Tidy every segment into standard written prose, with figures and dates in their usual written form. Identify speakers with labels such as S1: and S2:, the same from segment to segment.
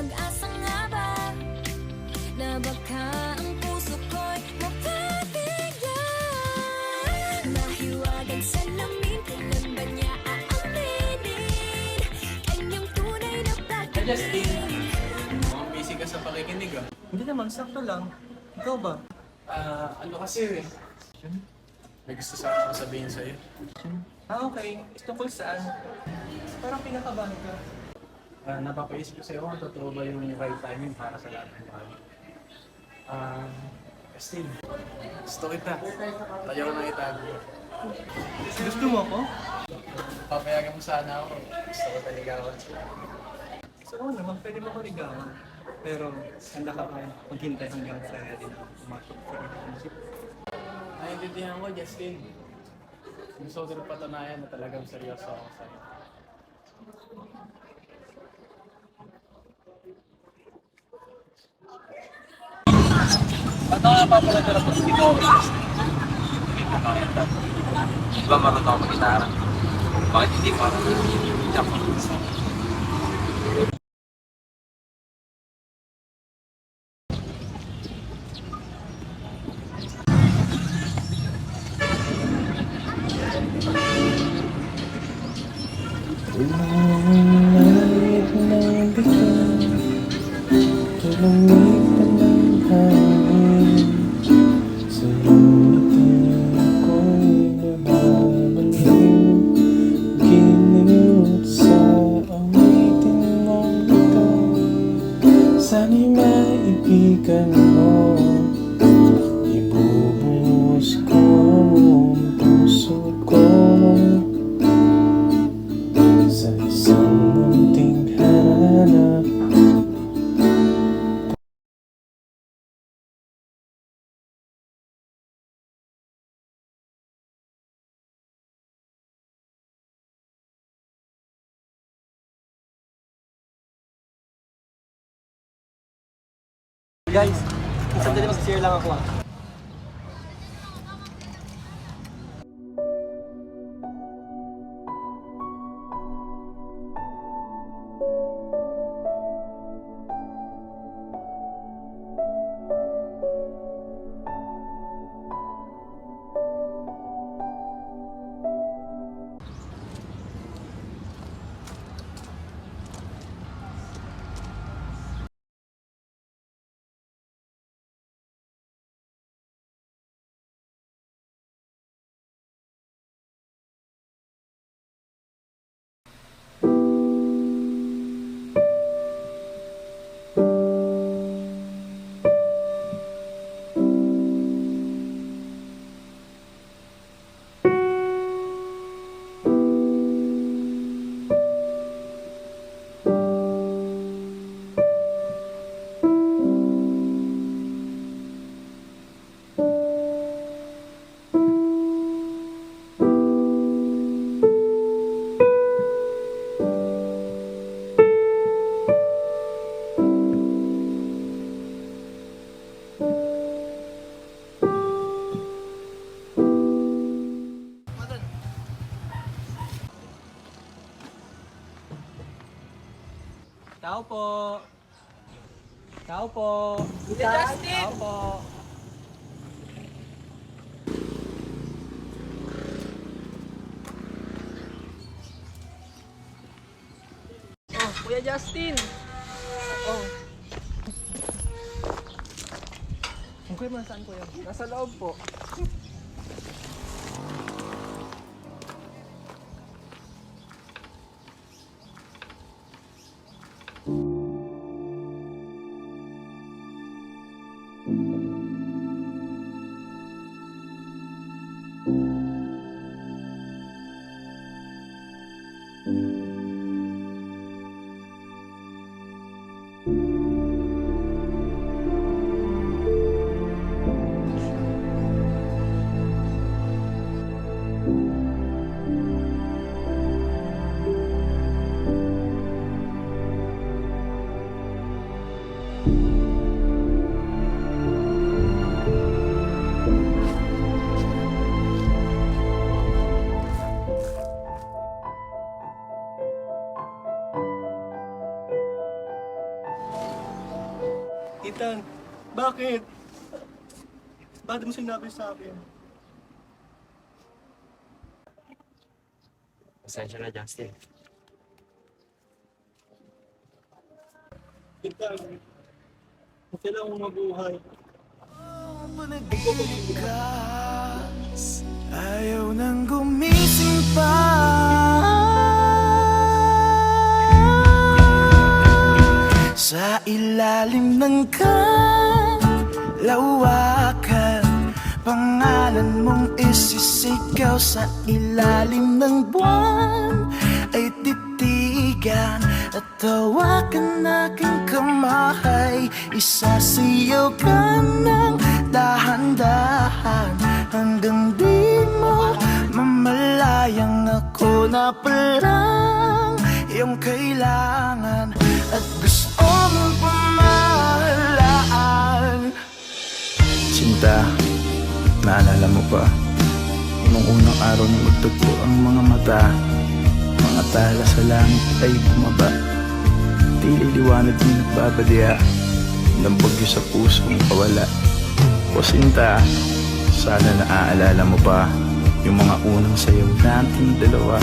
S1: pag-asa nga ba na baka ang puso ko'y mapabigyan? Mahiwagang salamin, kailan ba niya aaminin kanyang tunay na
S2: Hey, Justin.
S1: pagdating?
S2: Mukhang busy ka sa pakikinig ah.
S3: Hindi naman, sakto lang. Ikaw ba?
S2: Ano kasi eh. May gusto sana ako sabihin sa'yo.
S3: Okay. Tungkol saan? Parang pinakabahan ka.
S2: Napapaisip ko sa'yo kung totoo ba yung right timing para sa lahat ng bagay. Justin, gusto kita. Tayo ko nang itago.
S3: Gusto mo ako?
S2: Papayagan mo sana ako. Gusto ko taligawan siya.
S3: So, oo naman, pwede mo ko ligawan. Pero, handa ka pa maghintay hanggang sa din ako pumasok sa relationship.
S2: Naiintindihan ko, Justin. Gusto ko din patunayan na talagang seryoso ako sa'yo.
S4: Ano nga pa pala talaga dito? Di ba marunong ako mag-gitara? Bakit hindi pa? Diyak ko.
S5: Sana'y maibigan mo, ibubuhos ko ang puso ko sa isang munting harana.
S3: Guys, isang dali mag-share lang ako ah. Tao po. Tao po. Justin! Tao po.
S6: Oh, Kuya Justin! Oh,
S3: Ang kuya mo nasaan kuya?
S6: nasa loob po.
S3: Ethan, bakit? Bakit mo sinabi sa akin?
S4: Pasensya na, Justin.
S3: Ethan, okay lang akong mabuhay.
S5: Ayaw nang gumising pa. Sa ilalim ng kalawakan, pangalan mong isisigaw sa ilalim ng buwan ay titigan at tawakan aking kamay. Isasayaw ka ng dahan-dahan hanggang di mo mamalayang ako na palang iyong kailangan at gusto mong pamahalaan. Sinta, naalala mo ba nung unang araw na magtagpo ang mga mata, mga tala sa langit ay bumaba, tila liwanag mo nagbabadya ng bagyo sa pusong pawala. O Sinta, sana naaalala mo pa yung mga unang sayaw nating dalawa.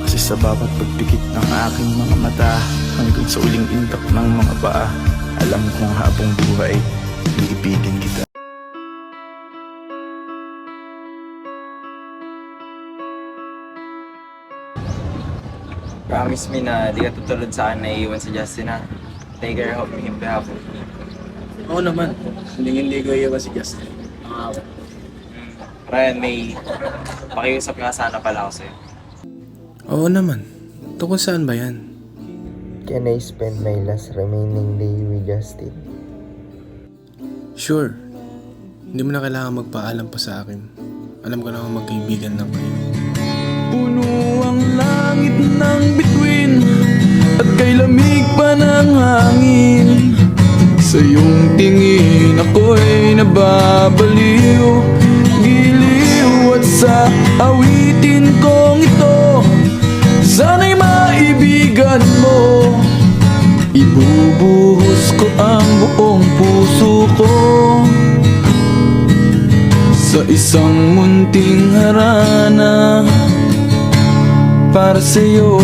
S5: Kasi sa bawat pagpikit ng aking mga mata hanggang sa uling intak ng mga paa, alam kong habang buhay, iibigin kita.
S4: Promise me na di ka tutulad sa akin na iiwan si Justin, ha? Take care of him behalf of me.
S2: Oo naman. Hindi ko iiwan si Justin.
S4: Ryan, may pakiusap nga sana pala ako sa'yo.
S7: Oo naman. Tungkol saan ba yan?
S8: Can I spend my last remaining day with Justin?
S7: Sure. Hindi mo na kailangan magpaalam pa sa akin. Alam ko naman magkaibigan na kayo.
S5: Puno ang langit ng bituin at kay lamig pa ng hangin. Sa iyong tingin ako'y nababaliw, giliw at sa awitin kong ito, sana'y maibigan mo. Ibubuhos ko ang buong puso ko sa isang munting harana para sa'yo.